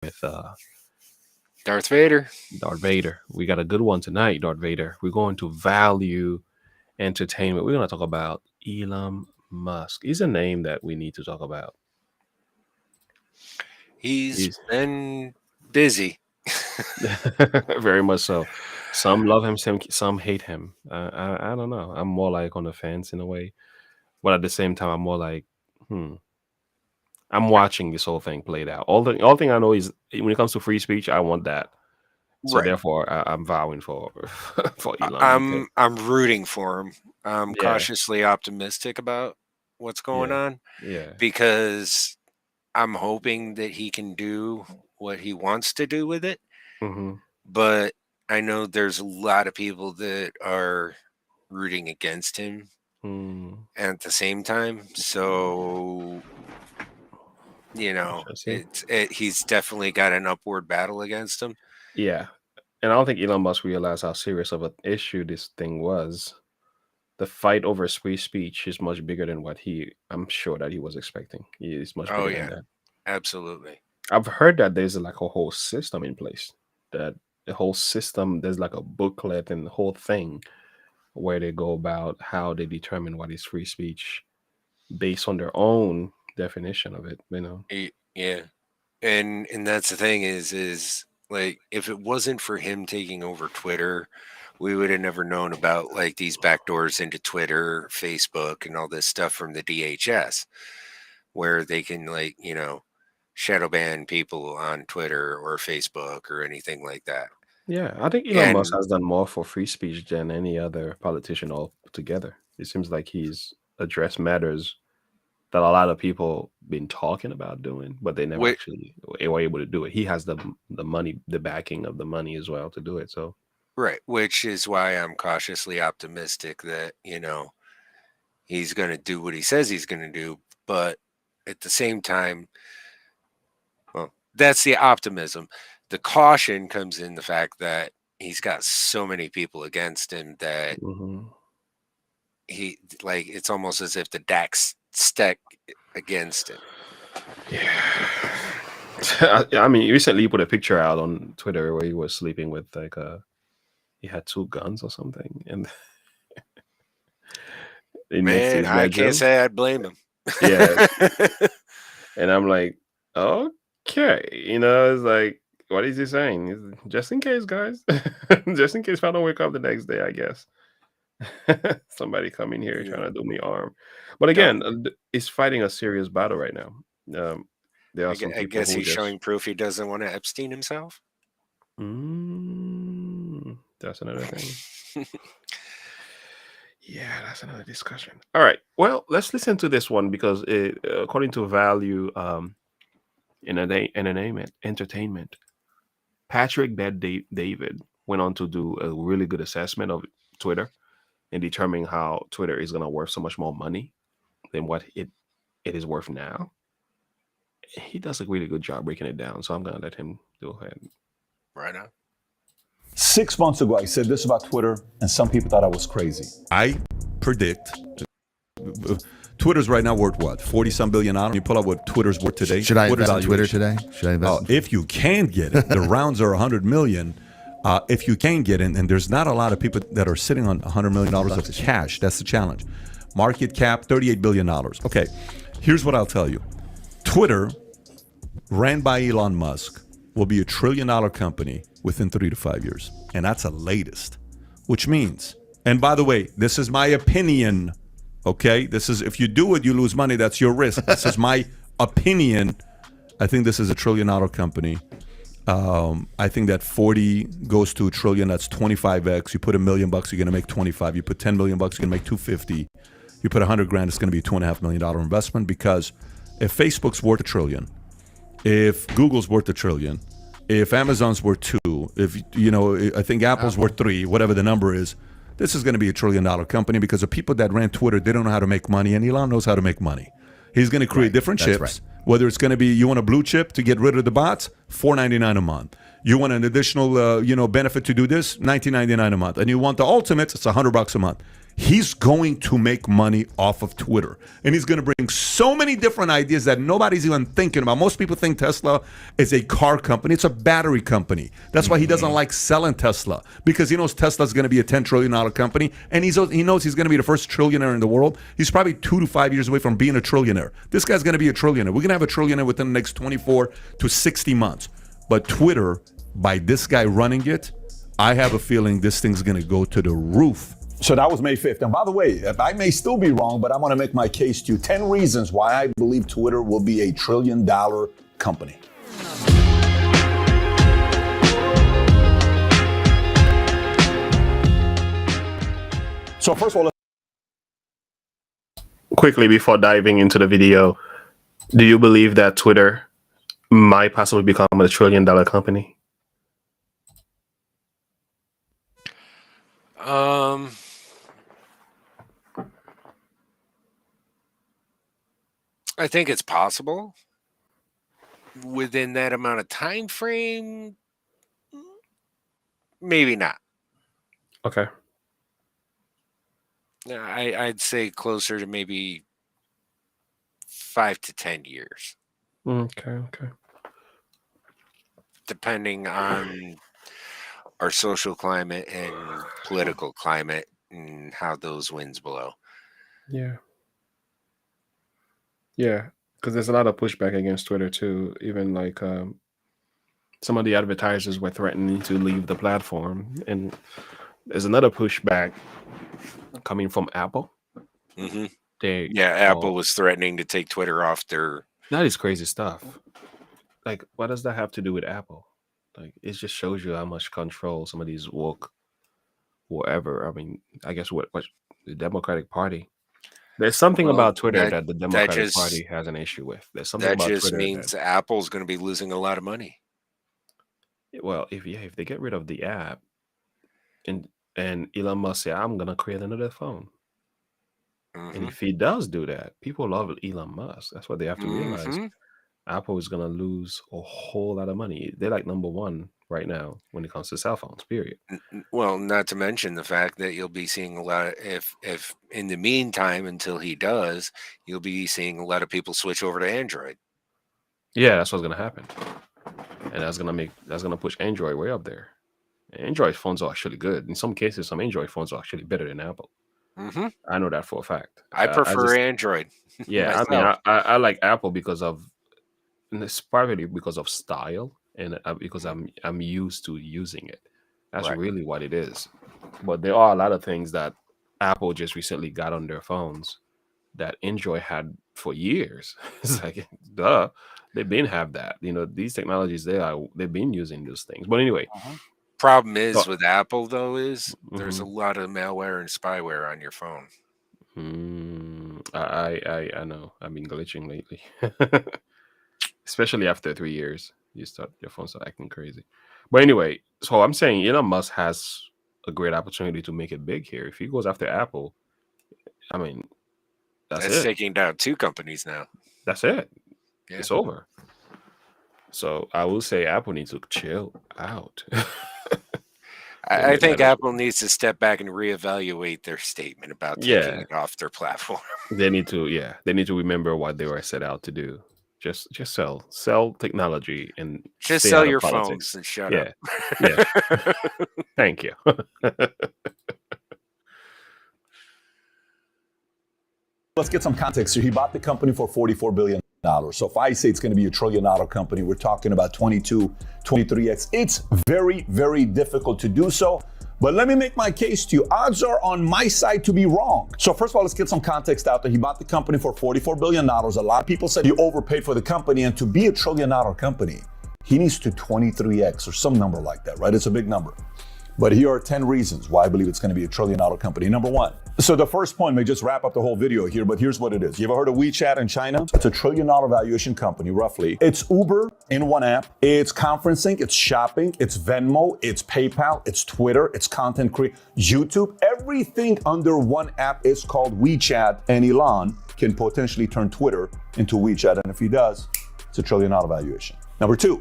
with Darth Vader. Darth Vader. We got a good one tonight, Darth Vader. We're going to value entertainment. We're going to talk about Elon Musk. He's a name that we need to talk about. He's He's been busy. very much so. Some love him, some hate him. I don't know. I'm more like on the fence in a way, but at the same time, I'm more like, hmm. I'm watching this whole thing played out. All thing I know is when it comes to free speech, I want that. So Right. therefore, I'm vowing for for I- Elon because I'm I'm rooting for him. I'm yeah, cautiously optimistic about what's going yeah, on yeah. because I'm hoping that he can do what he wants to do with it. Hmm. But I know there's a lot of people that are rooting against him Mm, at the same time. So I shall see. he's definitely got an upward battle against him. Yeah, and I don't think Elon Musk realized how serious of an issue this thing was. The fight over free speech is much bigger than what I'm sure that he was expecting. It's much Oh bigger than yeah, that. absolutely. I've heard that there's like a whole system in place. That the whole system, there's like a booklet and the whole thing where they go about how they determine what is free speech based on their own definition of it. Yeah, and that's the thing is like if it wasn't for him taking over Twitter, we would have never known about like these backdoors into Twitter, Facebook, and all this stuff from the DHS, where they can shadow ban people on Twitter or Facebook or anything like that. Yeah, I think Elon Musk And has done more for free speech than any other politician altogether. It seems like he's addressed matters that a lot of people been talking about doing, but they never what actually were able to do it. He has the money, the backing of the money as well to do it. So right, which is why I'm cautiously optimistic that he's going to do what he says he's going to do, but at the same time, well, that's the optimism. The caution comes in the fact that he's got so many people against him that hmm he like it's almost as if the deck's stack against him. yeah. I mean, recently he put a picture out on Twitter where he was sleeping with like he had two guns or something, and next to Man, his I can't bedroom. say I'd blame him. Yeah, and I'm like, okay, it's like, what is he saying? Just in case, guys, just in case if I don't wake up the next day, I guess. Somebody coming here Yeah. trying to do me harm. But Don't. again, he's fighting a serious battle right now. There are some I people guess who he's just, showing proof he doesn't want to Epstein himself. that's another thing. Yeah, that's another discussion. All right. Well, let's listen to this one because according to Value entertainment, Patrick David went on to do a really good assessment of Twitter and determining how Twitter is going to worth so much more money than what it is worth now. He does a really good job breaking it down, so I'm going to let him go ahead. Right on. 6 months ago, I said this about Twitter, and some people thought I was crazy. I predict Twitter's right now worth what? 40 some billion dollars. You pull out what Twitter's worth today. Should I Twitter invest in Twitter valuation. today? Should I invest? If you can get it, the rounds are 100 million. If you can get it, and there's not a lot of people that are sitting on $100 million of cash. That's the challenge. Market cap, $38 billion. Okay, here's what I'll tell you. Twitter, ran by Elon Musk, will be $1 trillion company within 3 to 5 years. And that's the latest, which means, and by the way, this is my opinion, okay? This is, if you do it, you lose money. That's your risk. This is my opinion. I think this is $1 trillion company. I think that 40 goes to $1 trillion. That's 25x. You put $1 million, you're going to make 25. You put $10 million, you're going to make 250. You put 100 grand, it's going to be a $2.5 million investment, because if Facebook's worth $1 trillion, if Google's worth $1 trillion, if Amazon's worth 2, if I think Apple's worth 3, whatever the number is, this is going to be $1 trillion company, because the people that ran Twitter, they don't know how to make money, and Elon knows how to make money. He's going to create different chips. right. Whether it's going to be, you want a blue chip to get rid of the bots, $4.99 a month. You want an additional benefit to do this, $19.99 a month. And you want the ultimate, it's $100 a month. He's going to make money off of Twitter. And he's going to bring so many different ideas that nobody's even thinking about. Most people think Tesla is a car company. It's a battery company. That's why he doesn't like selling Tesla, because he knows Tesla's going to be a $10 trillion company. And he knows he's going to be the first trillionaire in the world. He's probably 2 to 5 years away from being a trillionaire. This guy's going to be a trillionaire. We're going to have a trillionaire within the next 24 to 60 months. But Twitter, by this guy running it, I have a feeling this thing's going to go to the roof. So that was May 5th. And by the way, I may still be wrong, but I'm going to make my case to you. 10 reasons why I believe Twitter will be a $1 trillion company. So first of all, Quickly, before diving into the video, do you believe that Twitter might possibly become a $1 trillion company? I think it's possible within that amount of time frame. Maybe not. Okay. I'd say closer to maybe 5 to 10 years, Okay. depending on our social climate and political climate and how those winds blow. Yeah. Yeah, because there's a lot of pushback against Twitter too. Even like some of the advertisers were threatening to leave the platform, and there's another pushback coming from Apple. Mm-hmm. They Apple was threatening to take Twitter off their. That is crazy stuff. Like, what does that have to do with Apple? Like, it just shows you how much control some of these woke, whatever. I mean, I guess what the Democratic Party. There's something about Twitter that the Democratic Party has an issue with. There's something about just Twitter means Apple's going to be losing a lot of money. Well, if they get rid of the app, and Elon Musk say, I'm gonna create another phone, and if he does do that, people love Elon Musk. That's what they have to realize. Apple is gonna lose a whole lot of money. They're like number one right now when it comes to cell phones. Period. Well, not to mention the fact that you'll be seeing a lot of, if in the meantime, until he does, you'll be seeing a lot of people switch over to Android. Yeah, that's what's gonna happen, and that's gonna push Android way up there. Android phones are actually good. In some cases, some Android phones are actually better than Apple. I know that for a fact. I prefer Android. Yeah, I mean, I like Apple because of, and it's partly because of style, and because I'm used to using it. That's really what it is. But there are a lot of things that Apple just recently got on their phones that Android had for years. It's like, duh, they've been have that. You know, these technologies they've been using those things. But anyway. Problem is with Apple though is there's a lot of malware and spyware on your phone. I know. I've been glitching lately. Especially after 3 years. Your phone start acting crazy. But anyway, so I'm saying Elon Musk has a great opportunity to make it big here. If he goes after Apple, I mean, that's it. Taking down 2 companies now. That's it. Yeah. It's over. So I will say Apple needs to chill out. I think Apple needs to step back and reevaluate their statement about taking it off their platform. They need to remember what they were set out to do. Just sell technology and just sell your phones and shut up. Yeah. Thank you. let's get some context here. He bought the company for $44 billion. So if I say it's going to be a $1 trillion company, we're talking about 22, 23x. It's very, very difficult to do so. But let me make my case to you. Odds are on my side to be wrong. So first of all, let's get some context out there. He bought the company for $44 billion. A lot of people said he overpaid for the company. And to be a $1 trillion company, he needs to 23x or some number like that, right? It's a big number. But here are 10 reasons why I believe it's going to be a $1 trillion company. Number one. So the first point may just wrap up the whole video here, but here's what it is. You ever heard of WeChat in China? It's a $1 trillion valuation company, roughly. It's Uber in one app. It's conferencing, it's shopping, it's Venmo, it's PayPal, it's Twitter, it's content creation, YouTube. Everything under one app is called WeChat, and Elon can potentially turn Twitter into WeChat. And if he does, it's a $1 trillion valuation. Number two.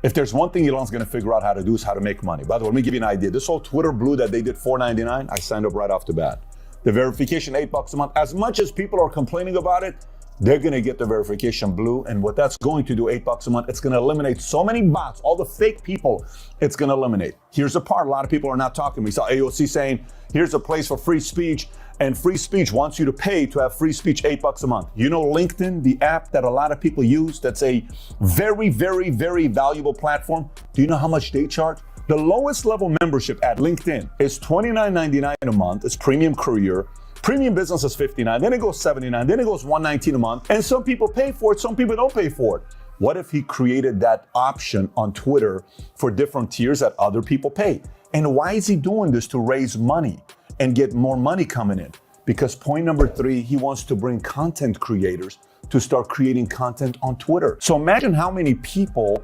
If there's one thing Elon's going to figure out how to do is how to make money. By the way, let me give you an idea. This whole Twitter Blue that they did $4.99, I signed up right off the bat. The verification, $8 a month. As much as people are complaining about it, they're going to get the verification blue. And what that's going to do, $8 a month, it's going to eliminate so many bots, all the fake people, it's going to eliminate. Here's the part a lot of people are not talking. We saw AOC saying, here's a place for free speech, and free speech wants you to pay to have free speech, $8 a month. You know LinkedIn, the app that a lot of people use, that's a very, very, very valuable platform. Do you know how much they charge? The lowest level membership at LinkedIn is $29.99 a month. It's premium career. Premium business is $59, then it goes $79, then it goes $119 a month. And some people pay for it, some people don't pay for it. What if he created that option on Twitter for different tiers that other people pay? And why is he doing this? To raise money and get more money coming in. Because point number 3, he wants to bring content creators to start creating content on Twitter. So imagine how many people.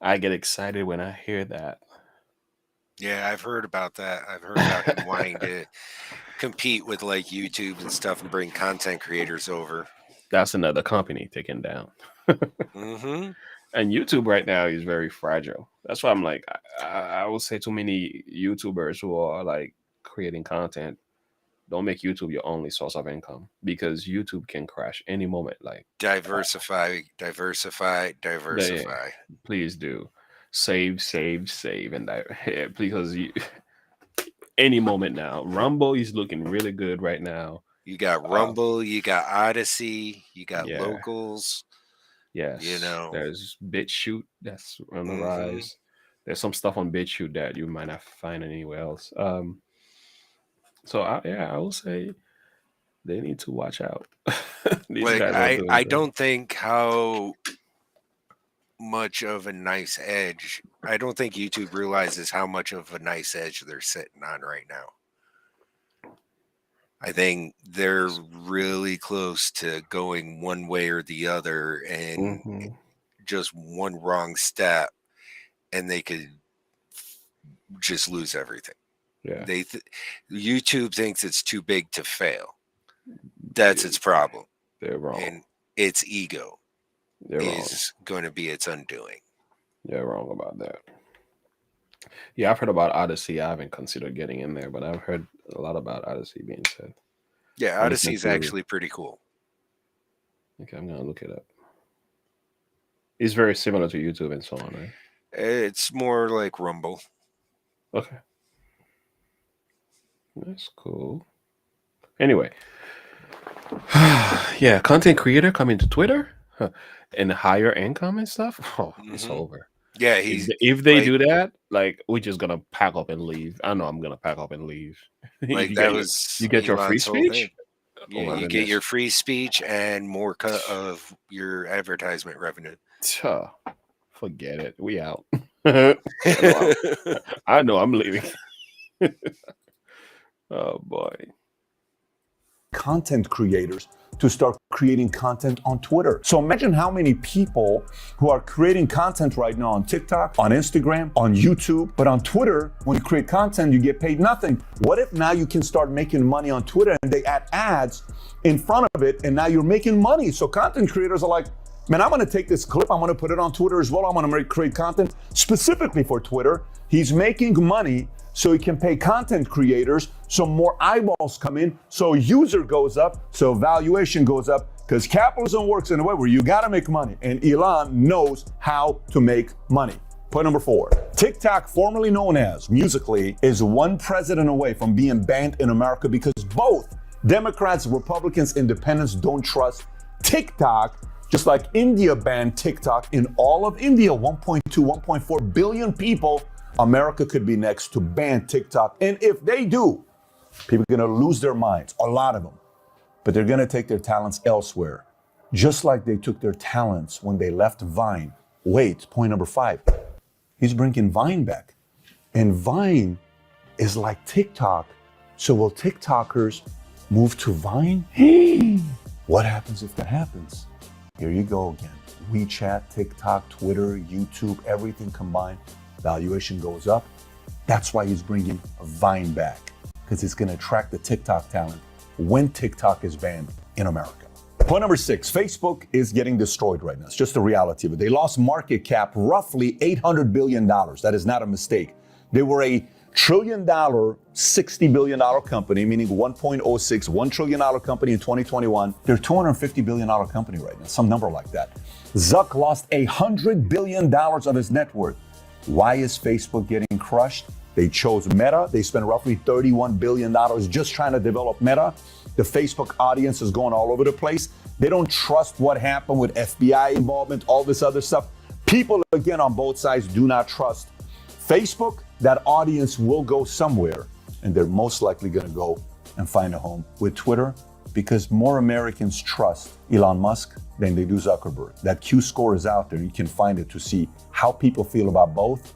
I get excited when I hear that. Yeah, I've heard about that. I've heard about him wanting to compete with like YouTube and stuff and bring content creators over. That's another company taken down. Mm-hmm. And YouTube right now is very fragile. That's why I'm like, I would say too many YouTubers who are like creating content, don't make YouTube your only source of income, because YouTube can crash any moment. Like diversify. Yeah, please do. Save, and because any moment now. Rumble is looking really good right now. You got Rumble, you got Odyssey, you got Locals. Yes, you know, there's BitChute that's on the rise. There's some stuff on BitChute that you might not find anywhere else. So I will say they need to watch out. Like I don't think how much of a nice edge. I don't think YouTube realizes how much of a nice edge they're sitting on right now. I think they're really close to going one way or the other, and just one wrong step and they could just lose everything. Yeah. YouTube thinks it's too big to fail. That's its problem. They're wrong. And its ego is going to be its undoing. They're wrong about that. Yeah, I've heard about Odyssey. I haven't considered getting in there, but I've heard a lot about Odyssey being said. Yeah, Odyssey is actually pretty cool. Okay, I'm going to look it up. It's very similar to YouTube and so on, right? It's more like Rumble. Okay. That's cool. Anyway. Yeah, content creator coming to Twitter and higher income and stuff. Oh, it's over. Yeah, if they do that, like, we're just gonna pack up and leave. I know I'm gonna pack up and leave. Like you get your free speech. Yeah, you get your free speech and more cut of your advertisement revenue. Forget it. We out. I know I'm leaving. Oh boy. Content creators to start creating content on Twitter. So imagine how many people who are creating content right now on TikTok, on Instagram, on YouTube, but on Twitter, when you create content, you get paid nothing. What if now you can start making money on Twitter and they add ads in front of it and now you're making money? So content creators are like, man, I'm gonna take this clip, I'm gonna put it on Twitter as well. I'm gonna create content specifically for Twitter. He's making money so he can pay content creators, so more eyeballs come in, so user goes up, so valuation goes up, because capitalism works in a way where you gotta make money, and Elon knows how to make money. Point number 4, TikTok, formerly known as Musical.ly, is one president away from being banned in America because both Democrats, Republicans, Independents don't trust TikTok, just like India banned TikTok in all of India, 1.2, 1.4 billion people. America could be next to ban TikTok. And if they do, people are going to lose their minds, a lot of them. But they're going to take their talents elsewhere, just like they took their talents when they left Vine. Wait, point number 5. He's bringing Vine back. And Vine is like TikTok. So will TikTokers move to Vine? What happens if that happens? Here you go again. WeChat, TikTok, Twitter, YouTube, everything combined. Valuation goes up. That's why he's bringing Vine back, because it's going to attract the TikTok talent when TikTok is banned in America. Point number 6, Facebook is getting destroyed right now. It's just the reality of it. They lost market cap roughly $800 billion. That is not a mistake. They were a trillion dollar, $60 billion company, meaning 1.06, $1 trillion company in 2021. They're $250 billion company right now, some number like that. Zuck lost $100 billion of his net worth. Why is Facebook getting crushed? They chose Meta. They spent roughly $31 billion just trying to develop Meta. The Facebook audience is going all over the place. They don't trust what happened with FBI involvement, all this other stuff. People, again, on both sides do not trust Facebook. That audience will go somewhere, and they're most likely going to go and find a home with Twitter, because more Americans trust Elon Musk than they do Zuckerberg. That Q score is out there. You can find it to see how people feel about both.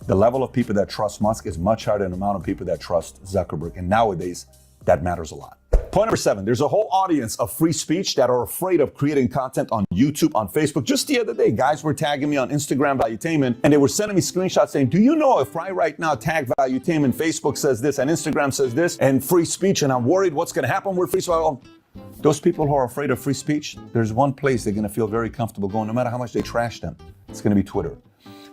The level of people that trust Musk is much higher than the amount of people that trust Zuckerberg. And nowadays, that matters a lot. Point number 7, there's a whole audience of free speech that are afraid of creating content on YouTube, on Facebook. Just the other day, guys were tagging me on Instagram Valuetainment, and they were sending me screenshots saying, do you know if I right now tag Valuetainment, Facebook says this, and Instagram says this, and free speech, and I'm worried what's going to happen with free speech. Those people who are afraid of free speech, there's one place they're going to feel very comfortable going, no matter how much they trash them. It's going to be Twitter.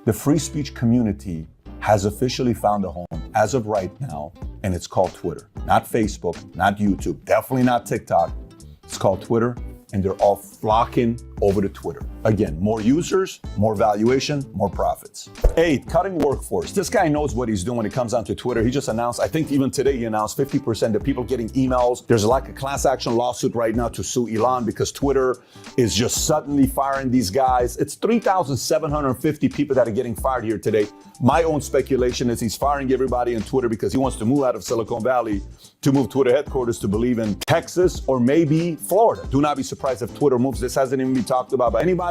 The free speech community has officially found a home as of right now, and it's called Twitter. Not Facebook, not YouTube, definitely not TikTok. It's called Twitter, and they're all flocking over to Twitter. Again, more users, more valuation, more profits. 8, cutting workforce. This guy knows what he's doing when it comes down to Twitter. He just announced, I think even today he announced 50% of people getting emails. There's like a class action lawsuit right now to sue Elon because Twitter is just suddenly firing these guys. It's 3,750 people that are getting fired here today. My own speculation is he's firing everybody in Twitter because he wants to move out of Silicon Valley to move Twitter headquarters to believe in Texas or maybe Florida. Do not be surprised if Twitter moves. This hasn't even been talked about by anybody.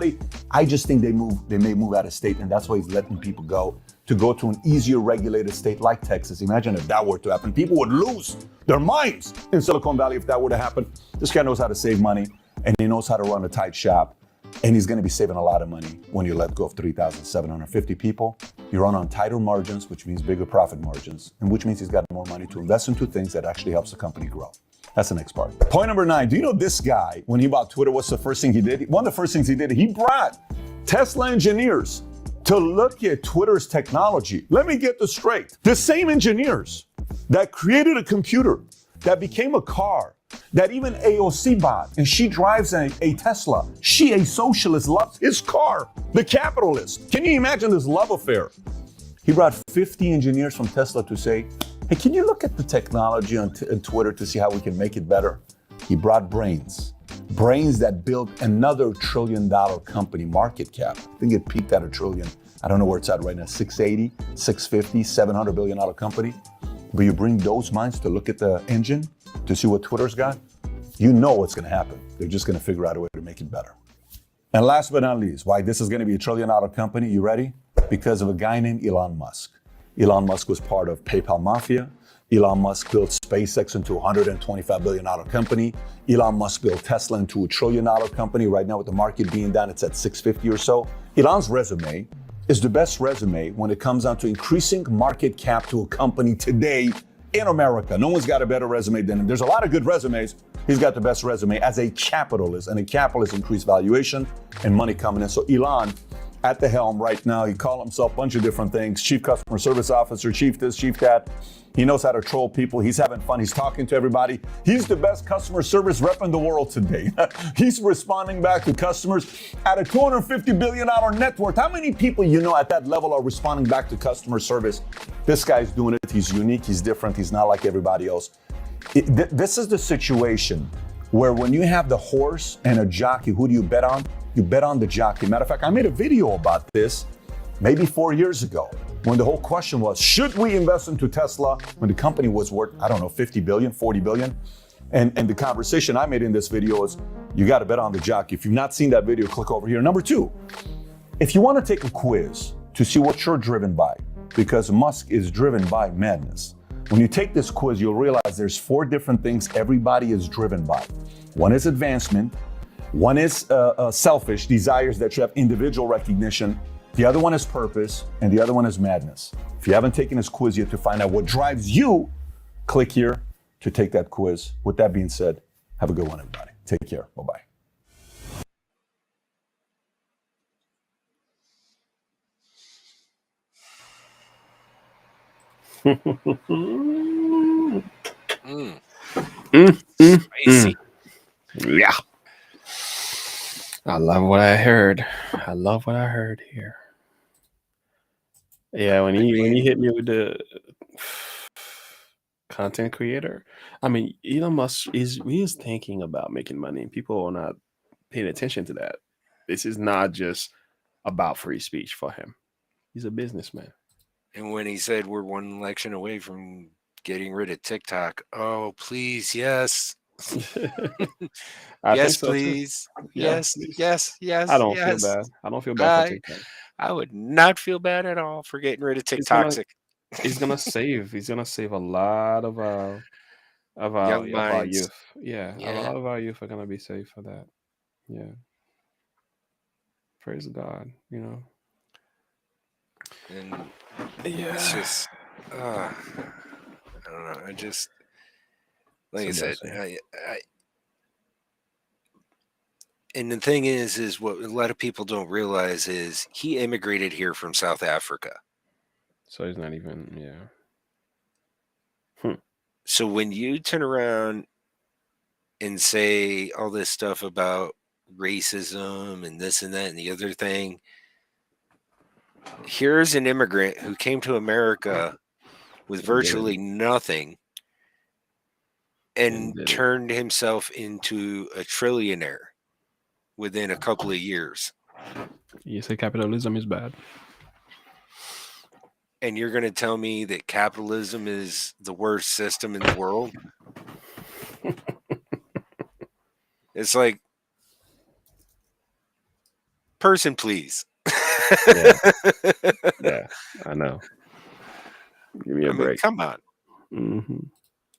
I just think they may move out of state, and that's why he's letting people go to an easier regulated state like Texas. Imagine if that were to happen. People would lose their minds in Silicon Valley if that were to happen. This guy knows how to save money, and he knows how to run a tight shop, and he's going to be saving a lot of money when you let go of 3,750 people. You run on tighter margins, which means bigger profit margins, and which means he's got more money to invest into things that actually helps the company grow. That's the next part. Point number 9, do you know this guy, when he bought Twitter, what's the first thing he did? One of the first things he did, he brought Tesla engineers to look at Twitter's technology. Let me get this straight. The same engineers that created a computer, that became a car, that even AOC bought, and she drives a Tesla. She, a socialist, loves his car, the capitalist. Can you imagine this love affair? He brought 50 engineers from Tesla to say, hey, can you look at the technology on Twitter to see how we can make it better? He brought brains that built another $1 trillion company market cap. I think it peaked at $1 trillion. I don't know where it's at right now, 680, 650, $700 billion company. But you bring those minds to look at the engine to see what Twitter's got, you know what's going to happen. They're just going to figure out a way to make it better. And last but not least, why this is going to be a $1 trillion company, you ready? Because of a guy named Elon Musk. Elon Musk was part of PayPal Mafia. Elon Musk built SpaceX into a $125 billion company. Elon Musk built Tesla into a $1 trillion company. Right now with the market being down, it's at 650 or so. Elon's resume is the best resume when it comes down to increasing market cap to a company today in America. No one's got a better resume than him. There's a lot of good resumes. He's got the best resume as a capitalist, and a capitalist increased valuation and money coming in. So Elon at the helm right now, he called himself a bunch of different things, chief customer service officer, chief this, chief that. He knows how to troll people. He's having fun. He's talking to everybody. He's the best customer service rep in the world today. He's responding back to customers at a $250 billion net worth. How many people you know at that level are responding back to customer service? This guy's doing it. He's unique. He's different. He's not like everybody else. This is the situation where when you have the horse and a jockey, who do you bet on? You bet on the jockey. Matter of fact, I made a video about this maybe 4 years ago when the whole question was, should we invest into Tesla when the company was worth, I don't know, 50 billion, 40 billion? And the conversation I made in this video is, you got to bet on the jockey. If you've not seen that video, click over here. Number 2, if you want to take a quiz to see what you're driven by, because Musk is driven by madness. When you take this quiz, you'll realize there's 4 different things everybody is driven by. One is advancement. One is selfish desires that you have individual recognition. The other one is purpose, and the other one is madness. If you haven't taken this quiz yet to find out what drives you, click here to take that quiz. With that being said, have a good one, everybody. Take care. Bye-bye. Mm, Mm, mm. spicy. Yeah. I love what I heard. I love what I heard here. Yeah, I when he mean, hit me with the content creator, I mean, Elon Musk is he is thinking about making money. People are not paying attention to that. This is not just about free speech for him. He's a businessman. and when he said we're one election away from getting rid of TikTok, oh please, yes, I think yes, so too. please, Yeah, yes, please. yes, I yes, don't feel yes. bad. I don't feel bad for I TikTok. I would not feel bad at all for getting rid of He's gonna TikToxic. he's gonna save a lot Young of our minds. youth. Yeah, a Yeah, lot of our youth are gonna be saved for that. Yeah, praise God. You know. and it's Yeah, just, I don't know. I just, it's like I a said, blessing. I and the thing is what a lot of people don't realize is he immigrated here from South Africa. So he's not even. Yeah. Hmm. So when you turn around and say all this stuff about racism and this and that and the other thing, here's an immigrant who came to America with And did it. virtually nothing And and did it. turned himself into a trillionaire within a couple of years. You say capitalism is bad. And you're going to tell me that capitalism is the worst system in the world? It's like, person, please. Yeah. Yeah. I know. Give me I a mean, break. come on. Hmm.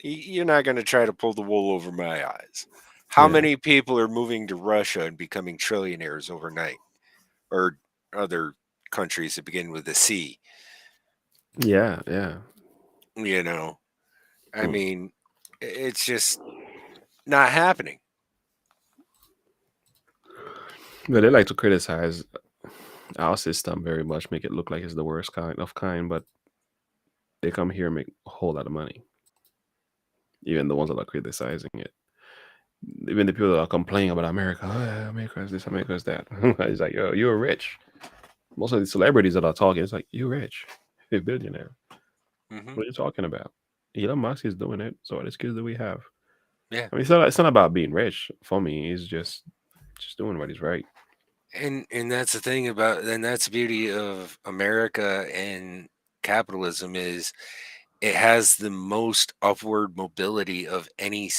You're not going to try to pull the wool over my eyes. How Yeah. many people are moving to Russia and becoming trillionaires overnight? Or other countries that begin with a C? Yeah. Yeah. You know, I Hmm. mean, it's just not happening. But they like to criticize our system very much, make it look like it's the worst kind, but they come here and make a whole lot of money. Even the ones that are criticizing it. Even the people that are complaining about America, oh, yeah, America is this, America is that. It's like, yo, you're rich. Most of the celebrities that are talking, it's like, you're rich. You're a billionaire. Hmm. What are you talking about? Elon Musk is doing it. So what excuse do we have? Yeah. I mean, it's not about being rich for me. It's just doing what is right. And that's the thing about, and that's the beauty of America and capitalism is it has the most upward mobility of any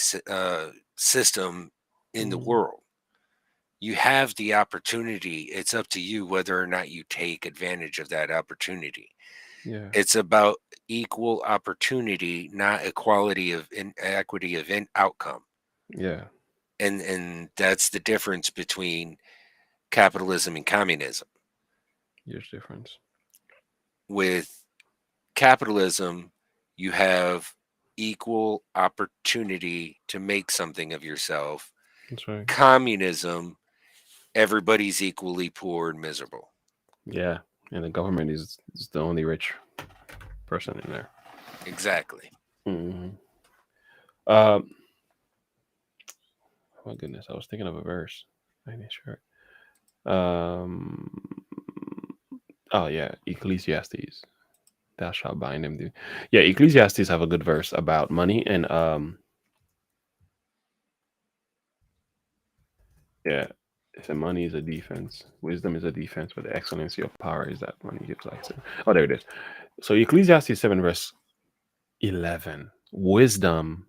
system in the Mhm. world. You have the opportunity. It's up to you whether or not you take advantage of that opportunity. Yeah. It's about equal opportunity, not equality of equity of outcome. Yeah. And that's the difference between capitalism and communism. Huge difference. With capitalism, you have equal opportunity to make something of yourself. That's right. Communism, everybody's equally poor and miserable. Yeah. And the government is the only rich person in there. Exactly. Hmm. Um, oh my goodness, I was thinking of a verse. I ain't sure. Um, oh yeah, Ecclesiastes. Thou shalt bind him. Yeah, Ecclesiastes have a good verse about money and yeah, it said money is a defense, wisdom is a defense, but the excellency of power is that money gives life. Oh, there it is. So Ecclesiastes 7 verse 11. Wisdom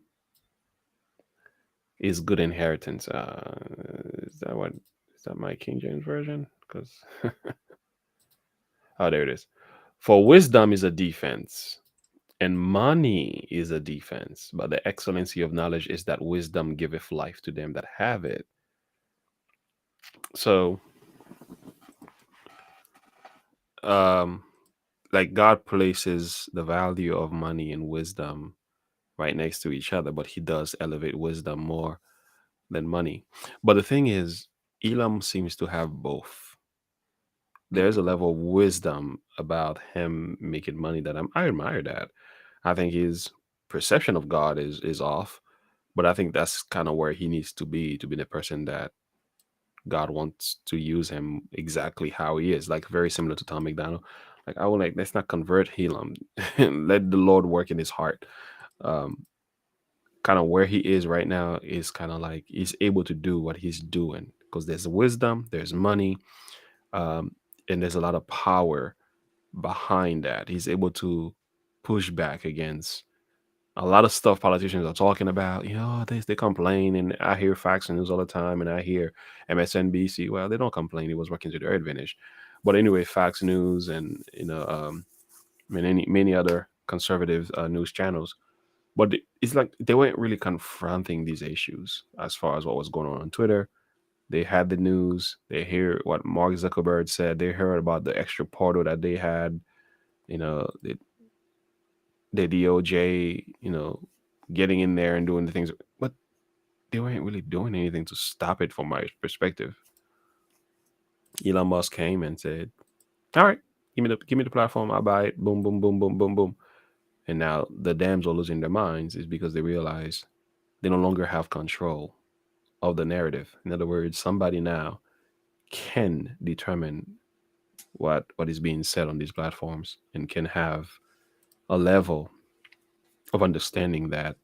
is good inheritance. Is that my King James version? Because oh, there it is. For wisdom is a defense, and money is a defense, but the excellency of knowledge is that wisdom giveth life to them that have it. So, um, like God places the value of money and wisdom right next to each other, but He does elevate wisdom more than money. But the thing is, Elam seems to have both. There's Hmm. a level of wisdom about him making money that I admire that. I think his perception of God is off, but I think that's kind of where he needs to be the person that God wants to use him exactly how he is, like very similar to Tom McDonald. Like I would like let's not convert Helam, let the Lord work in his heart. Um, Kind of where he is right now is kind of like he's able to do what he's doing because there's wisdom, there's money, um, and there's a lot of power behind that. He's able to push back against a lot of stuff politicians are talking about. They complain, and I hear Fox News all the time, and I hear MSNBC. Well, they don't complain; it was working to their advantage. But anyway, Fox News and many other conservative news channels. But it's like they weren't really confronting these issues as far as what was going on Twitter. They had the news. They hear what Mark Zuckerberg said. They heard about the extra portal that they had. You know, the DOJ. Getting in there and doing the things, but they weren't really doing anything to stop it from my perspective. Elon Musk came and said, "All right, give me the platform. I'll buy it." Boom, boom, boom, boom, boom, boom. And now the dams are losing their minds is because they realize they no longer have control of the narrative. In other words, somebody now can determine what is being said on these platforms and can have a level of understanding that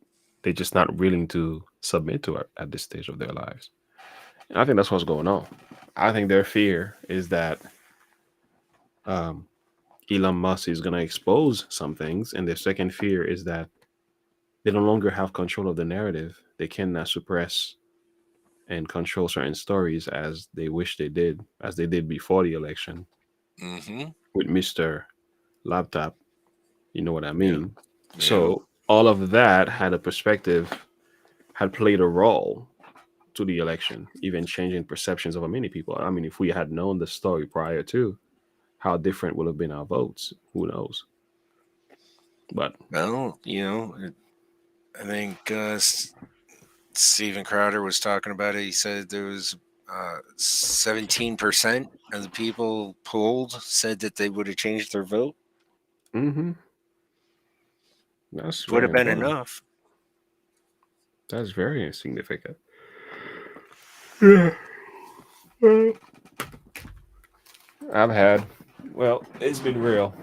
they're just not willing to submit to at this stage of their lives. And I think that's what's going on. I think their fear is that um, Elon Musk is going to expose some things, and their second fear is that they no longer have control of the narrative. They cannot suppress and control certain stories as they wish they did, as they did before the election Mm-hmm. with Mr. Laptop. You know what I Yeah. mean? Yeah. So all of that had a perspective, had played a role to the election, even changing perceptions of many people. I mean, if we had known the story prior to, how different would have been our votes? Who knows? But Well, I think Steven Crowder was talking about it. He said there was 17% of the people polled said that they would have changed their vote. mm-hmm, that's Would very have been important. enough. That's very significant. Yeah. I've had. Well, it's been real.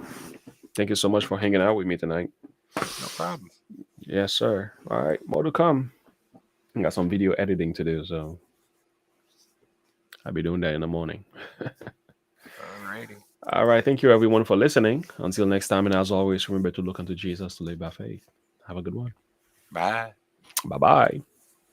Thank you so much for hanging out with me tonight. No problem. Yes, sir. All right, more to come. I got some video editing to do, so I'll be doing that in the morning. Alrighty. All right, thank you everyone for listening. Until next time, and as always, remember to look unto Jesus to live by faith. Have a good one. Bye. Bye bye.